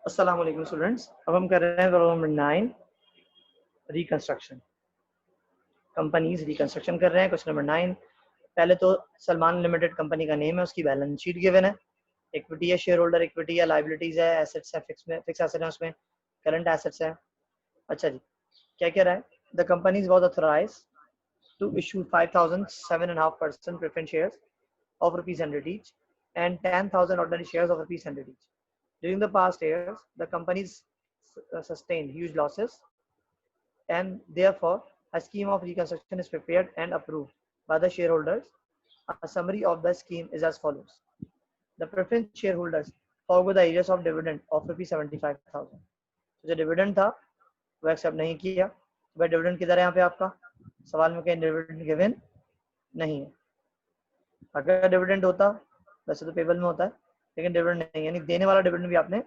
अस्सलाम वालेकुम स्टूडेंट्स। अब हम कर रहे हैं problem number 9 reconstruction. Companies reconstruction कर रहे हैं। Question number 9। पहले तो सलमान लिमिटेड कंपनी का नेम है, उसकी बैलेंस शीट गिवन है, इक्विटी है, शेयर होल्डर इक्विटी है, लायबिलिटीज है, एसेट्स है, फिक्स एसेट है, उसमें करंट एसेट्स है। अच्छा जी, क्या कह रहा है? The companies was authorised to issue 5,007.5% preference shares of ₹100 each and 10,000 ordinary shares of ₹100 each. During the past years, the companies sustained huge losses, and therefore a scheme of reconstruction is prepared and approved by the shareholders. A summary of the scheme is as follows. The preference shareholders forgo the areas of dividend of ₹75,000. जो dividend था वो accept नहीं किया। भाई dividend किधर है यहाँ पे? आपका सवाल में कहीं डिविडेंड गिवन नहीं है। अगर डिविडेंड होता, वैसे तो पेबल में होता है, लेकिन डिविडेंड नहीं, यानी देने वाला डिविडेंड भी आपने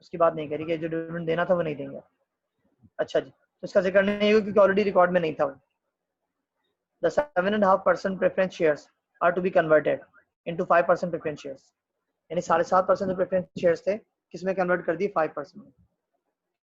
उसकी बात नहीं करी कि जो डिविडेंड देना था वो नहीं देंगे। अच्छा जी, तो इसका जिक्र नहीं होगा क्योंकि ऑलरेडी रिकॉर्ड में नहीं था। The 7.5% preference shares are to be converted into 5% preference shares. यानी 7.5% जो प्रेफरेंस शेयर्स थे किसमें कन्वर्ट कर दिए? 5% में।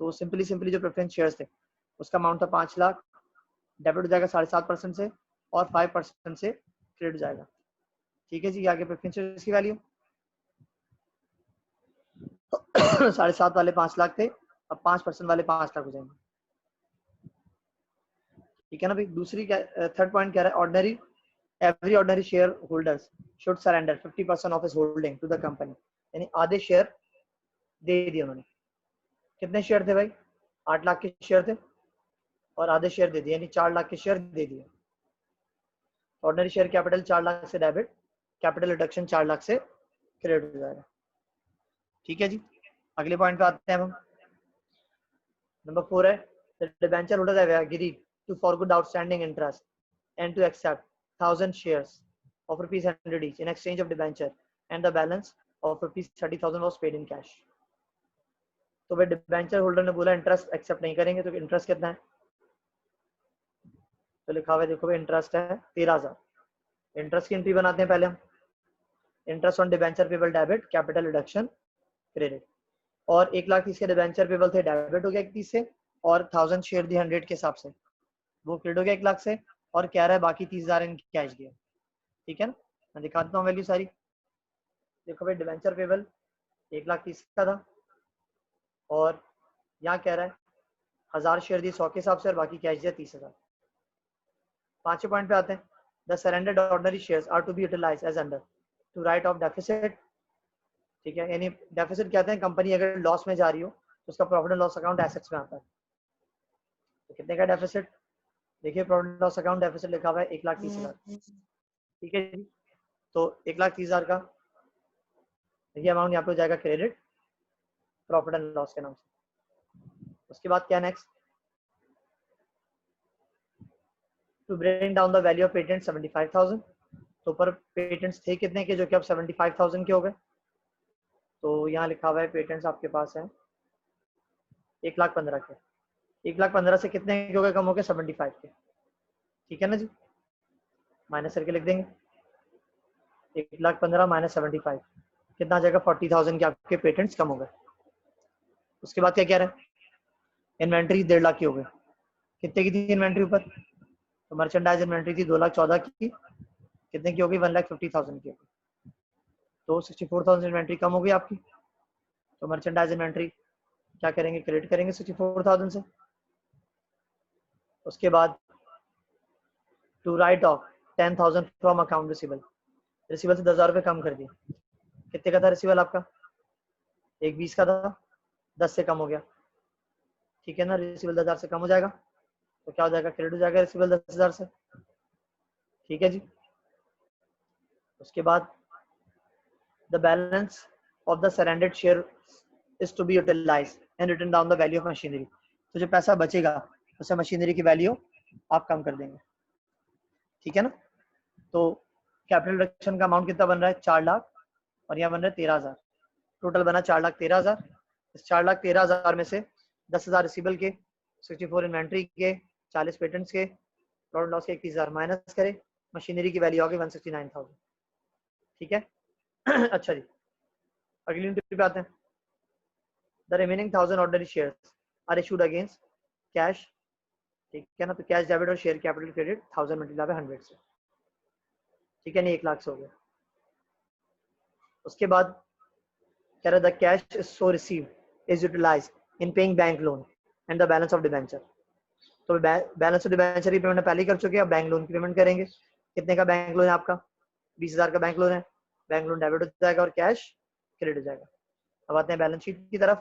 तो सिंपली जो प्रेफरेंस शेयर्स थे उसका अमाउंट था 5 लाख, डेबिट हो जाएगा 7.5% से और 5% से क्रेडिट हो जाएगा। ठीक है जी, आगे प्रेफरेंस शेयर्स की वैल्यू 7.5 वाले 5 लाख थे, अब 5% वाले 5 लाख हो जाएंगे। ठीक है ना भाई। दूसरी थर्ड पॉइंट कह रहा है ordinary every ordinary shareholders should surrender 50% of his holding to the company. यानी आधे शेयर दे दिए उन्होंने। कितने शेयर थे भाई? 8 लाख के शेयर थे और आधे शेयर दे दिए, यानी 4 लाख के शेयर दे दिए। ऑर्डिनरी शेयर कैपिटल 4 लाख से डेबिट, कैपिटल रिडक्शन 4 लाख से क्रेडिट हो जाएगा। ठीक है जी, अगले पॉइंट पे आते हैं हम। नंबर 4 है the debenture holders have agreed to forgo the outstanding interest and to accept 1,000 shares of ₹100 each in exchange of debenture, and the balance of ₹30,000 was paid in cash. तो भाई डिबेंचर होल्डर ने बोला interest accept नहीं करेंगे, तो interest कितना है? तो लिखा हुआ है, देखो भाई इंटरेस्ट है 13,000। इंटरेस्ट की एंट्री बनाते हैं पहले हम। Interest on debenture payable debit, capital reduction credit. और 1,30,000 के डिबेंचर पेबल थे, डेबिट हो गया 31 से, और 1,000 शेयर दी 100 के हिसाब से, वो क्रेडिट हो गया 1 लाख से, और कह रहा है बाकी 30,000 इन कैश दिया। ठीक है ना, मैं दिखा देता हूँ वैल्यू सारी। देखो भाई डिबेंचर पेबल 1,30,000 का था, और यहाँ कह रहा है 1,000 शेयर दिए 100 के हिसाब से और बाकी कैश दिया 30,000। पांचवें पॉइंट पे आते हैं। The surrendered ordinary shares are to be utilised as under to write off deficit. ठीक है, यानी डेफिसिट कहते हैं कंपनी अगर लॉस में जा रही हो तो उसका profit and loss account assets में आता है। तो कितने का डेफिसिट? देखिए profit and loss account deficit लिखा हुआ है 1,30,000। ठीक है जी, तो 1,30,000 का ये अमाउंट यहाँ पे हो जाएगा क्रेडिट प्रॉफिट एंड लॉस के नाम से। उसके बाद क्या next? To bring down the value of patent 75,000। तो पर पेटेंट्स थे कितने के जो कि अब 75,000 के हो गए? तो यहाँ लिखा हुआ है पेटेंट्स आपके पास है 1,15,000 के। 1,15,000 से कितने के हो गए कम हो गए? 75 के। ठीक है ना जी, माइनस करके लिख देंगे 1,15,000 माइनस 75 कितना आ जाएगा? 40,000 के आपके पेटेंट्स कम हो गए। उसके बाद क्या कह रहे हैं? इन्वेंट्री 1.5 लाख की हो गई। कितने की थी इन्वेंट्री ऊपर? तो मर्चेंडाइज इन्वेंट्री थी 2,14,000 की, कितने की हो गई? 1,50,000 की हो गई। तो 64,000 इन्वेंट्री कम हो गई आपकी। तो मर्चेंडाइज इन्वेंट्री क्या करेंगे? क्रेडिट करेंगे 64,000 से। उसके बाद to write off 10,000 from account receivable. Receivable से 10,000 रुपये कम कर दिए। कितने का था रिसीवेबल आपका? 1,20 का था, 10 से कम हो गया। ठीक है ना, रिसीवेबल 10,000 से कम हो जाएगा तो क्या हो जाएगा? क्रेडिट हो जाएगा रिसीवेबल 10,000 से। ठीक है जी, उसके बाद the balance of the surrendered share is to be utilised and written down the value of machinery. तो जो पैसा बचेगा उसे मशीनरी की वैल्यू आप कम कर देंगे। ठीक है ना, तो कैपिटल रिडक्शन का अमाउंट कितना बन रहा है? 4 लाख, और यहाँ बन रहा है 13,000। टोटल बना 4,13,000। इस 4,13,000 में से 10,000 रिसीवेबल के, 64 इन्वेंट्री के, 40 पेटेंट्स के, प्रॉफिट लॉस के 31,000 माइनस करें, मशीनरी की वैल्यू आ गई 169,000। ठीक है अच्छा जी, अगली यूनिट पे आते हैं। The remaining 1000 ordinary shares are issued against cash, ठीक है ना। तो कैश डेबिट और share capital credit 1000 multiply by 100 से, ठीक है नहीं 1 लाख से हो गया। उसके बाद कह रहा the cash is so receive is utilise in paying bank loan and the balance of debenture. तो बैलेंस ऑफ डिबेंचर की पेमेंट पहले ही कर चुके हैं, अब बैंक लोन की पेमेंट करेंगे। कितने का बैंक लोन है आपका? 20,000 का बैंक लोन है। बैंक लोन डेबिट हो जाएगा और कैश क्रेडिट हो जाएगा। अब आते हैं बैलेंस शीट की तरफ।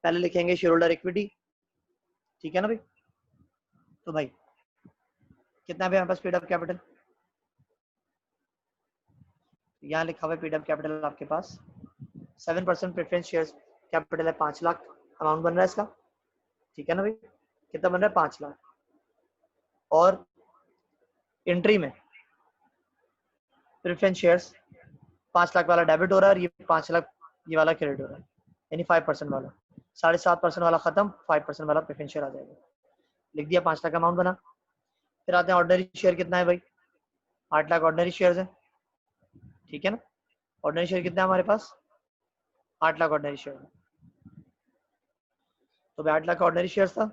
पहले लिखेंगे शेयर होल्डर इक्विटी, ठीक है ना भाई। तो भाई कितना है हमारे पास पेड अप कैपिटल, यहाँ लिखा हुआ है पेड अप कैपिटल आपके पास 7% प्रेफरेंस शेयर कैपिटल है 5 लाख अमाउंट बन रहा है इसका, ठीक है ना भाई। कितना बन रहा है? 5 लाख। और एंट्री में प्रेफरेंस शेयर्स 5 लाख वाला डेबिट हो रहा है और ये 5 लाख ये वाला क्रेडिट हो रहा है, यानी 5% वाला 7.5% वाला खत्म, 5% वाला प्रेफरेंस शेयर आ जाएगा। लिख दिया 5 लाख अमाउंट बना। फिर आते हैं ऑर्डिनरी शेयर कितना है भाई? 8 लाख ऑर्डिनरी शेयर है, ठीक है ना। ऑर्डिनरी शेयर कितना है हमारे पास? 8 लाख ऑर्डिनरी शेयर। तो भाई 8 लाख ऑर्डिनरी शेयर था।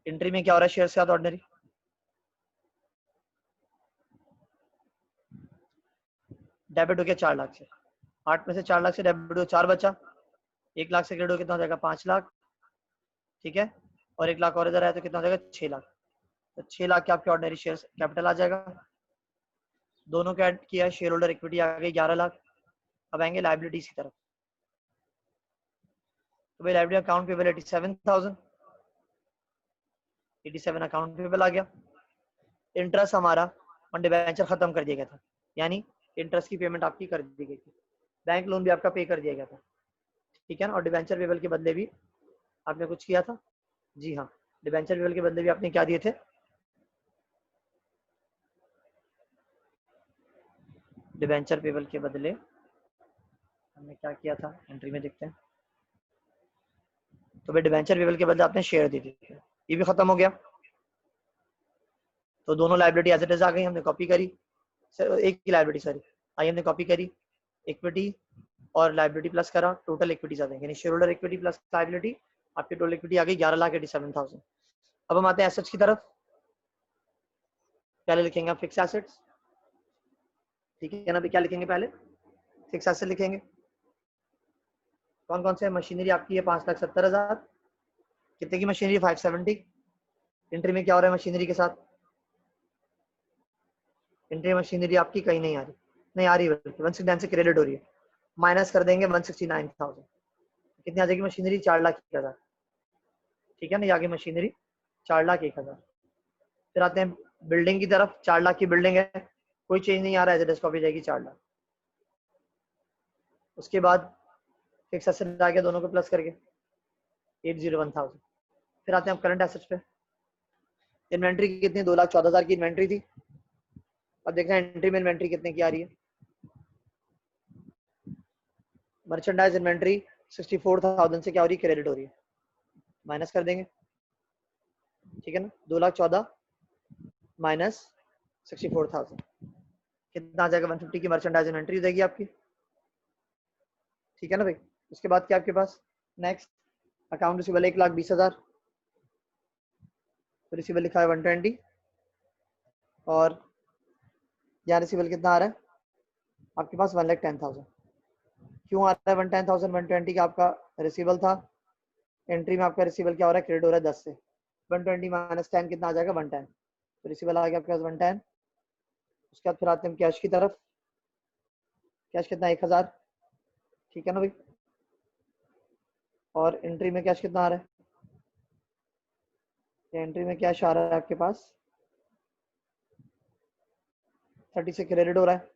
एंट्री में क्या हो रहा है शेयर के साथ? ऑर्डिनरी डेबिट हो गया 4 लाख से, 8 में से 4 लाख से डेबिट हो 4 बचा, 1 लाख से क्रेडिट हो कितना हो जाएगा? 5 लाख, ठीक है। और 1 लाख और इधर आया तो कितना हो जाएगा? 6 लाख। तो 6 लाख के आपके ऑर्डिनरी शेयर कैपिटल आ जाएगा। दोनों का ऐड किया, शेयर होल्डर इक्विटी आ गई 11 लाख। अब आएंगे लाइबिलिटीज की तरफ। तो भाई liability account payable 87,000, 87 account payable आ गया। इंटरेस्ट हमारा ऑन डिबेंचर खत्म कर दिया गया था, यानी इंटरेस्ट की पेमेंट आपकी कर दी गई थी। बैंक लोन भी आपका पे कर दिया गया था, ठीक है ना। और डिबेंचर पेबल के बदले भी आपने कुछ किया था, जी हाँ। डिबेंचर पेबल के बदले भी आपने क्या दिए थे? डिबेंचर पेबल के बदले हमने क्या किया था? एंट्री में देखते हैं। तो भाई डिबेंचर पेबल के बदले आपने शेयर दे दिए, ये भी खत्म हो गया। तो दोनों लाइबिलिटी एज इट इज आ गई, हमने कॉपी करी। एक ही लाइबिलिटी सॉरी आई हमने कॉपी करी, इक्विटी और लाइबिलिटी प्लस करा, टोटल इक्विटीज आ जाएंगे, यानी share holder equity plus liability, आपकी टोटल इक्विटी आ गई 11,87,000। अब हम आते हैं एसेट्स की तरफ। पहले लिखेंगे फिक्स एसेट्स, ठीक है ना। अभी क्या लिखेंगे? पहले फिक्स एसेट लिखेंगे। कौन कौन से? मशीनरी आपकी है 5,70,000। कितने की मशीनरी? 570। एंट्री में क्या हो रहा है मशीनरी के साथ? एंट्री मशीनरी आपकी कहीं नहीं आ रही, नहीं आ रही, बल्कि 169 से क्रेडिट हो रही है, माइनस कर देंगे 169,000। कितनी आ जाएगी मशीनरी? 4,01,000, ठीक है ना। ये आगे मशीनरी 4,01,000। फिर आते हैं बिल्डिंग की तरफ। 4 लाख की बिल्डिंग है, कोई चेंज नहीं आ रहा है, एज कॉपी जाएगी 4 लाख। उसके बाद फिक्स एसेट आ गया दोनों को प्लस करके 801,000। फिर आते हैं हम करंट एसेट्स पे। इन्वेंट्री कितनी? 2,14,000 की इन्वेंट्री थी। अब देखते हैं एंट्री में इन्वेंट्री कितने की आ रही है। मर्चेंडाइज इन्वेंट्री 64,000 से क्या हो रही है? क्रेडिट हो रही है, माइनस कर देंगे, ठीक है ना। 2,14,000 माइनस 64,000 कितना आ जाएगा? 150 की मर्चेंडाइज इन्वेंट्री हो जाएगी आपकी, ठीक है ना भाई। उसके बाद क्या आपके पास? नेक्स्ट अकाउंट रिसीवेबल 1,20,000, तो रिसीवेबल लिखा है 120, और यहाँ रिसीवेबल कितना आ रहा है आपके पास? 1,10,000। क्यों आ रहा है 110,000? 120 का आपका रिसीवेबल था, एंट्री में आपका रिसीवेबल क्या हो रहा है? क्रेडिट हो रहा है 10 से। 120 माइनस 10 कितना आ जाएगा? 110। तो रिसीवेबल आ गया आपके पास 110। उसके बाद फिर आते हैं कैश की तरफ। कैश कितना? 1,000, ठीक है ना भाई। और एंट्री में कैश कितना आ रहा है? एंट्री में कैश आ रहा है आपके पास 30 से क्रेडिट हो रहा है,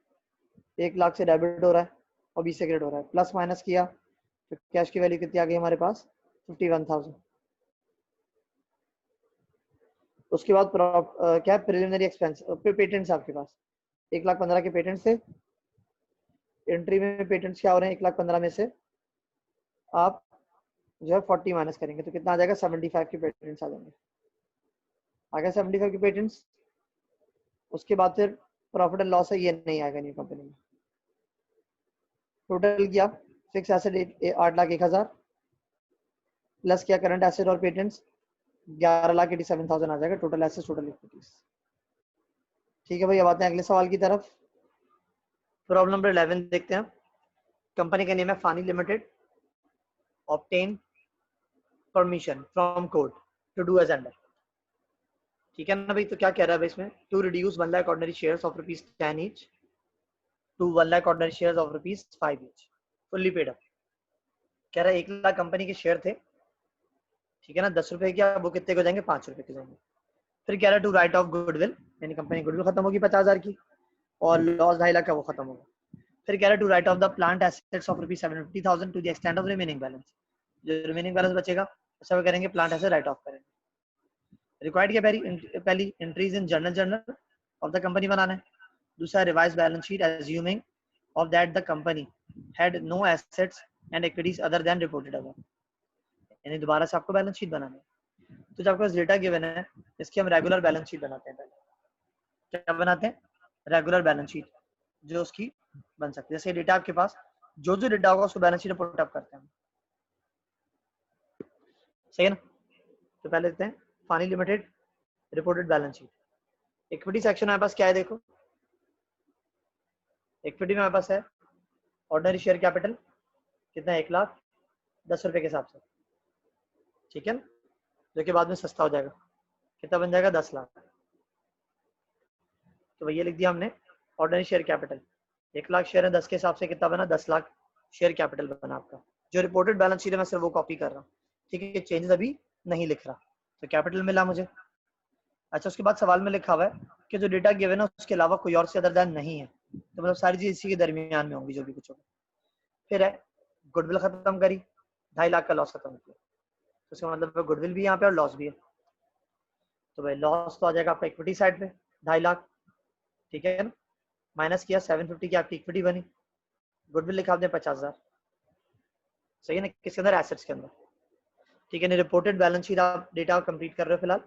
1 लाख से डेबिट हो रहा है और 20 से क्रेडिट हो रहा है। प्लस माइनस किया तो कैश की वैल्यू कितनी आ गई हमारे पास? 51,000। उसके बाद क्या प्रिलिमिनरी एक्सपेंस पेटेंट्स आपके पास 1,15,000 के पेटेंट्स थे। एंट्री में पेटेंट्स क्या हो रहे हैं? 1,15,000 में से आप जो है 40 माइनस करेंगे तो कितना आ जाएगा? 75 के पेटेंट्स आ जाएंगे। आ गया 75 के पेटेंट्स। उसके बाद फिर प्रॉफिट एंड लॉस है, ये नहीं आएगा न्यू कंपनी में। टोटल किया फिक्स एसेट 8,01,000 प्लस क्या करंट एसेट और पेटेंट्स 11,87,000 आ जाएगा टोटल एसेट टोटल इक्विटीज। ठीक है भाई, अब आते हैं अगले सवाल की तरफ। प्रॉब्लम नंबर 11 देखते हैं। कंपनी का नेम है फानी limited, obtain permission from court to do as under. ठीक है ना भाई, तो क्या कह रहा है इसमें, to reduce 1 lakh ordinary shares of ₹10 each to 1 lakh ordinary shares of ₹5 each, fully paid up. कह रहा है 1 लाख कंपनी के शेयर थे, ठीक है ना, 10 रुपए क्या, वो कितने को जाएंगे, 5 रुपए के जाएंगे। फिर कह रहा है टू राइट ऑफ गुडविल, यानी कंपनी गुडविल खत्म होगी 50,000 की, और लॉस 2.5 लाख का वो खत्म होगा। फिर कह रहा है to write off the plant assets of ₹750,000 to the extent of remaining balance, जो रिमेनिंग बैलेंस बचेगा उससे वो करेंगे प्लांट एसेट राइट ऑफ करेंगे। रिक्वायर्ड क्या, पहली entries in journal of the company बनाना है। दूसरा revise balance sheet assuming of that the company had no assets and equities other than reported above, यानी दोबारा से आपको बैलेंस शीट बनानी है। तो जब आपको डेटा गिवन है, इसकी हम रेगुलर बैलेंस शीट बनाते हैं। पहले क्या बनाते हैं, रेगुलर बैलेंस शीट, जो उसकी बन सकती है। जैसे डेटा आपके पास जो डेटा होगा उसको बैलेंस शीट में पुट अप करते हैं, सही है ना। तो पहले देखते हैं Fani limited reported balance sheet. Equity section हमारे पास क्या है, देखो इक्विटी में हमारे पास है ऑर्डिनरी शेयर कैपिटल कितना है, 1 लाख 10 रुपए के हिसाब से, ठीक है ना, जो कि बाद में सस्ता हो जाएगा, कितना बन जाएगा 10 लाख। तो भैया लिख दिया हमने ordinary share capital, 1 lakh share है, 10 के हिसाब से कितना बना, 10 लाख शेयर कैपिटल बना आपका। जो रिपोर्टेड बैलेंस शीट है मैं सिर्फ वो कॉपी कर रहा हूँ, ठीक है, चेंजेस अभी नहीं लिख रहा। तो कैपिटल मिला मुझे। अच्छा, उसके बाद सवाल में लिखा हुआ है कि जो डेटा गिवन है उसके अलावा कोई और से अदर देन नहीं है, तो मतलब सारी चीज इसी के दरमियान में होंगी जो भी कुछ होगा। फिर है गुडविल खत्म करी, 2.5 लाख का लॉस खत्म किया, तो इसका मतलब गुडविल भी यहाँ पे और लॉस भी है। तो भाई लॉस तो आ जाएगा आपका इक्विटी साइड पे 2.5 लाख, ठीक है ना, माइनस किया 750 की आपकी इक्विटी बनी, गुडविल लिखा आपने 50,000, सही है ना, किसके अंदर, एसेट्स के अंदर, ठीक है ना। रिपोर्टेड बैलेंस शीट आप डेटा कंप्लीट कर रहे हो फिलहाल,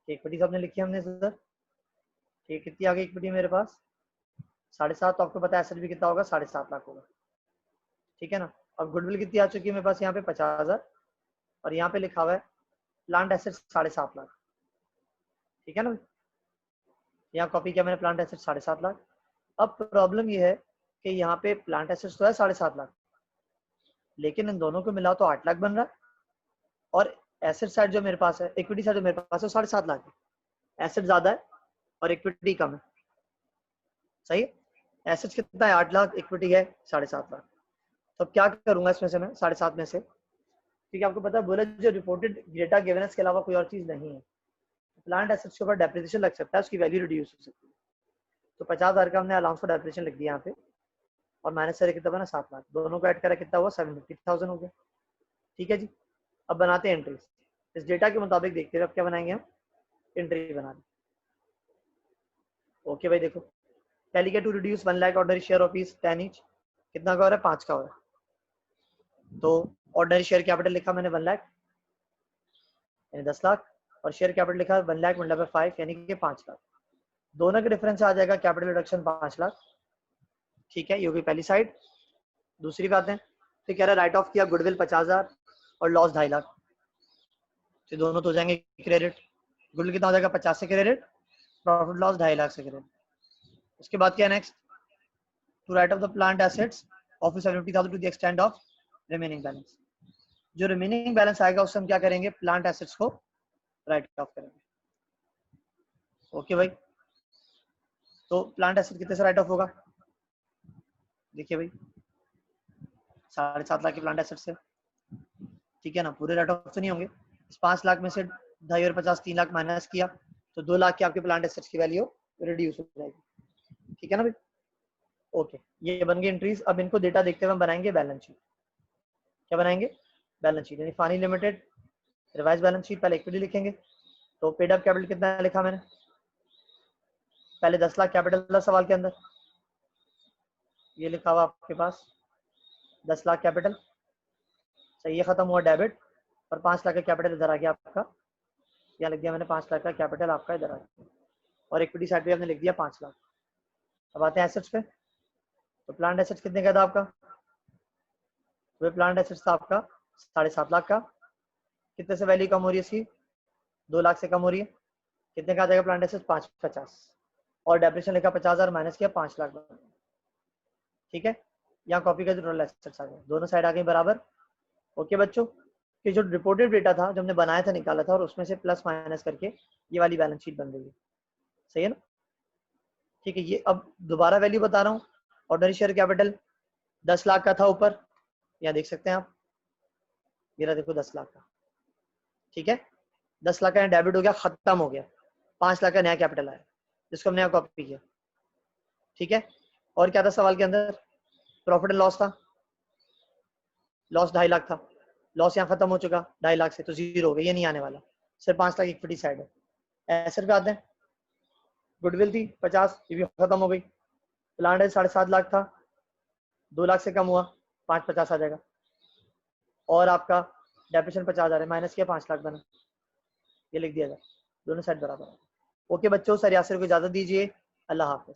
इक्विटी आपने लिखी हमने सर, ठीक, कितनी आ गई इक्विटी मेरे पास 7.5, तो आपको पता है एसेट भी कितना होगा, 7.5 लाख होगा, ठीक है ना। अब गुडविल कितनी आ चुकी है मेरे पास यहाँ पे 50,000, और यहाँ पे लिखा हुआ है प्लांट एसेट 7.5 लाख, ठीक है ना, यहाँ कॉपी किया मैंने प्लांट एसेट 7.5 लाख। अब प्रॉब्लम ये है कि यहाँ पे प्लांट एसेट्स तो है 7.5 लाख, लेकिन इन दोनों को मिला तो 8 लाख बन रहा है, और एसेट साइड जो मेरे पास है, इक्विटी साइड जो मेरे पास है 7.5 लाख है, एसेट ज्यादा है और इक्विटी कम है, सही है। एसेट्स कितना है 8 लाख, इक्विटी है 7.5 लाख। तो अब क्या करूंगा इसमें से मैं 7.5 में से, क्योंकि आपको पता है बोला जो रिपोर्टेड डेटा गिवन है इसके अलावा कोई और चीज नहीं है, प्लांट एसेट्स के ऊपर डेप्रिसिएशन लग सकता है, उसकी वैल्यू रिड्यूस हो सकती है। तो 50,000 का हमने अलाउंस फॉर डेप्रिसिएशन लिख दिया यहाँ पे, और माइनस से कितना बना 7 लाख, दोनों को ऐड करा कितना हुआ 750,000 हो गया, ठीक है जी। अब बनाते हैं एंट्रीज, इस डेटा के मुताबिक देखते हुए अब क्या बनाएंगे हम, एंट्री बना दें। ओके भाई, देखो पहली क्या, to reduce 1 lakh ordinary share of ₹10 each, कितना का हो रहा है, 5 का हो रहा है। तो ऑर्डिनरी शेयर कैपिटल लिखा मैंने 1 लाख यानी 10 लाख, और शेयर कैपिटल लिखा 1 लाख मल्टीप्लाई बाय 5 यानी कि 5 लाख, दोनों के डिफरेंस आ जाएगा कैपिटल रिडक्शन 5 लाख, ठीक है, ये होगी पहली साइड। दूसरी बात है, फिर कह रहा है राइट ऑफ किया गुडविल 50,000 और लॉस 2.5 लाख, तो दोनों तो हो जाएंगे क्रेडिट, गुडविल कितना हो जाएगा 50 से क्रेडिट, प्रॉफिट लॉस 2.5 लाख से क्रेडिट। उसके बाद क्या next, to write off the plant assets of 750,000 to the extend of remaining balance, जो रिमेनिंग बैलेंस आएगा उससे हम क्या करेंगे, प्लांट एसेट्स को राइट ऑफ करेंगे। ओके भाई, तो प्लांट एसेट कितने से राइट ऑफ होगा, देखिए भाई 7.5 लाख के प्लांट एसेट से, ठीक है ना, पूरे राइट ऑफ तो नहीं होंगे, इस 5 लाख में से 2.5 और 50 3 लाख माइनस किया तो 2 लाख के आपके प्लांट एसेट्स की वैल्यू रिड्यूस हो जाएगी, ठीक है ना भाई। ओके, ये बन गई एंट्रीज। अब इनको डेटा देखते हुए हम बनाएंगे बैलेंस शीट। क्या बनाएंगे, बैलेंस शीट, यानी Fani limited revise balance sheet, पहले इक्विटी लिखेंगे, तो पेड अप कैपिटल कितना लिखा मैंने, पहले 10 लाख कैपिटल था सवाल के अंदर, ये लिखा हुआ आपके पास 10 लाख कैपिटल, सही, ये खत्म हुआ डेबिट, और 5 लाख का कैपिटल इधर आ गया आपका, यहाँ लिख दिया मैंने 5 लाख का कैपिटल आपका इधर आ गया, और इक्विटी साइड पे हमने लिख दिया 5 लाख। अब आते हैं एसेट्स पे, तो प्लांट एसेट्स कितने का था आपका वे प्लांट एसेट्स था आपका 7.5 लाख का, कितने से वैल्यू कम हो रही है इसकी, 2 लाख से कम हो रही है, कितने का आ जाएगा प्लांट एसेट्स 550, और डेप्रिसिएशन लिखा 50,000 माइनस किया 5 लाख, ठीक है। यहाँ कॉपी का टोटल एसेट्स आ गए, दोनों साइड आ गई बराबर। ओके बच्चों, कि जो रिपोर्टेड डेटा था जो हमने बनाया था निकाला था, और उसमें से प्लस माइनस करके ये वाली बैलेंस शीट बन रही है, सही है ना। ठीक है, ये अब दोबारा वैल्यू बता रहा हूँ। ऑर्डिनरी शेयर कैपिटल 10 लाख का था ऊपर, यहाँ देख सकते हैं आप, मेरा देखो 10 लाख का, ठीक है। 10 लाख का डेबिट हो गया, खत्म हो गया, 5 लाख का नया कैपिटल आया जिसको हमने यहाँ कॉपी किया, ठीक है। और क्या था सवाल के अंदर, प्रॉफिट एंड लॉस था, लॉस 2.5 लाख था, लॉस यहाँ खत्म हो चुका 2.5 लाख से, तो जीरो हो गया, ये नहीं आने वाला, सिर्फ 5 लाख इक्विटी साइड है। एसेट पे आते हैं, गुडविल थी 50, ये भी खत्म हो गई। प्लांट है 7.5 लाख था, 2 लाख से कम हुआ, 550 आ जाएगा, और आपका डेप्रिसिएशन 50,000 है, माइनस किया 5 लाख बना, ये लिख दिया जाए, दोनों साइड बराबर है। ओके बच्चों, सर यासिर को इजाजत दीजिए, अल्लाह हाफिज।